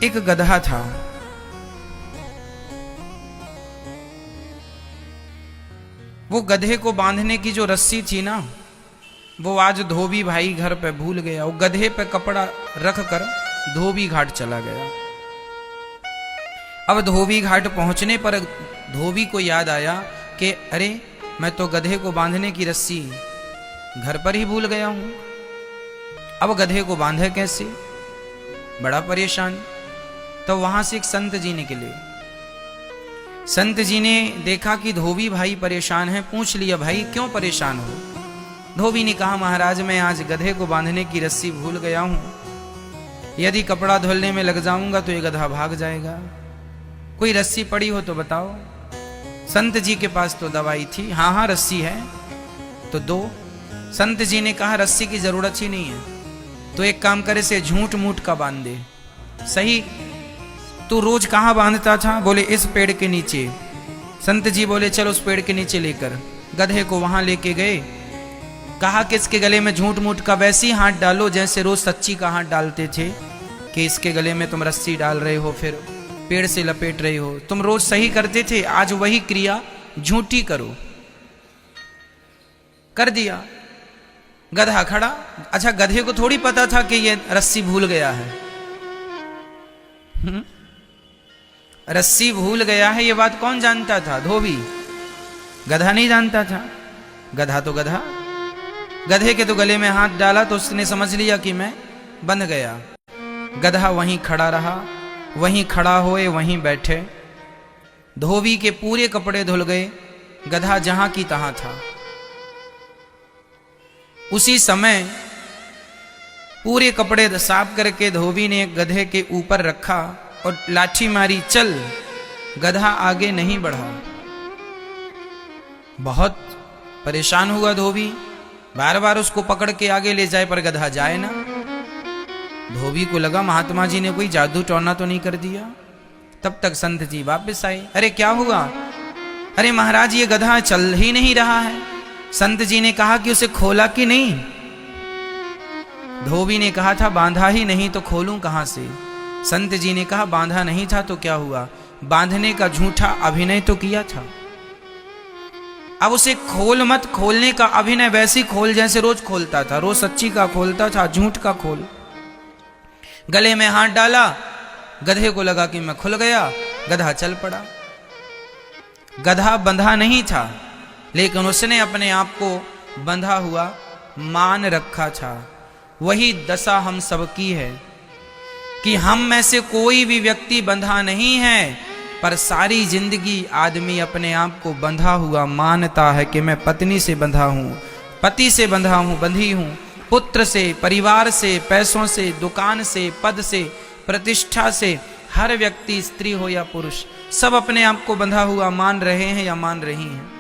एक गधा था। वो गधे को बांधने की जो रस्सी थी ना, वो आज धोबी भाई घर पे भूल गया। वो गधे पे कपड़ा रख कर धोबी घाट चला गया। अब धोबी घाट पहुंचने पर धोबी को याद आया कि अरे, मैं तो गधे को बांधने की रस्सी घर पर ही भूल गया हूं। अब गधे को बांधे कैसे? बड़ा परेशान। तो वहां से एक संत जी निकले। संत जी ने देखा कि धोबी भाई परेशान है। पूछ लिया, भाई क्यों परेशान हो? धोबी ने कहा, महाराज मैं आज गधे को बांधने की रस्सी भूल गया हूं। यदि कपड़ा धुलने में लग जाऊंगा तो ये गधा भाग जाएगा। कोई रस्सी पड़ी हो तो बताओ। संत जी के पास तो दवाई थी। हाँ हाँ रस्सी है तो दो। संत जी ने कहा, रस्सी की जरूरत ही नहीं है, तो एक काम करे, से झूठ मूठ का बांध दे। सही, तू रोज कहां बांधता था? बोले इस पेड़ के नीचे। संत जी बोले चलो उस पेड़ के नीचे लेकर गधे को वहां लेके गए। कहा कि इसके गले में झूठ मूठ का वैसे ही हाथ डालो जैसे रोज सच्ची का हाथ डालते थे, कि इसके गले में तुम रस्सी डाल रहे हो, फिर पेड़ से लपेट रहे हो। तुम रोज सही करते थे, आज वही क्रिया झूठी करो। कर दिया। गधा खड़ा। अच्छा, गधे को थोड़ी पता था कि ये रस्सी भूल गया है। रस्सी भूल गया है ये बात कौन जानता था? धोबी। गधा नहीं जानता था। गधा तो गधा। गधे के तो गले में हाथ डाला तो उसने समझ लिया कि मैं बंध गया। गधा वहीं खड़ा रहा, वहीं खड़ा होए वहीं बैठे। धोबी के पूरे कपड़े धुल गए, गधा जहां की तहां था। उसी समय पूरे कपड़े साफ करके धोबी ने गधे के ऊपर रखा और लाठी मारी, चल। गधा आगे नहीं बढ़ा। बहुत परेशान हुआ धोबी, बार बार उसको पकड़ के आगे ले जाए पर गधा जाए ना। धोबी को लगा महात्मा जी ने कोई जादू टोना तो नहीं कर दिया। तब तक संत जी वापस आए। अरे क्या हुआ? अरे महाराज ये गधा चल ही नहीं रहा है। संत जी ने कहा कि उसे खोला कि नहीं? धोबी ने कहा था बांधा ही नहीं तो खोलूं कहां से? संत जी ने कहा बांधा नहीं था तो क्या हुआ? बांधने का झूठा अभिनय तो किया था। अब उसे खोल मत। खोलने का अभिनय वैसी खोल जैसे रोज खोलता था। रोज सच्ची का खोलता था, झूठ का खोल। गले में हाथ डाला, गधे को लगा कि मैं खुल गया। गधा चल पड़ा। गधा बंधा नहीं था, लेकिन उसने अपने आप को बंधा हुआ मान रखा था। वही दशा हम सबकी है कि हम में से कोई भी व्यक्ति बंधा नहीं है, पर सारी जिंदगी आदमी अपने आप को बंधा हुआ मानता है कि मैं पत्नी से बंधा हूं, पति से बंधा हूं, बंधी हूं, पुत्र से, परिवार से, पैसों से, दुकान से, पद से, प्रतिष्ठा से। हर व्यक्ति, स्त्री हो या पुरुष, सब अपने आप को बंधा हुआ मान रहे हैं या मान रही हैं।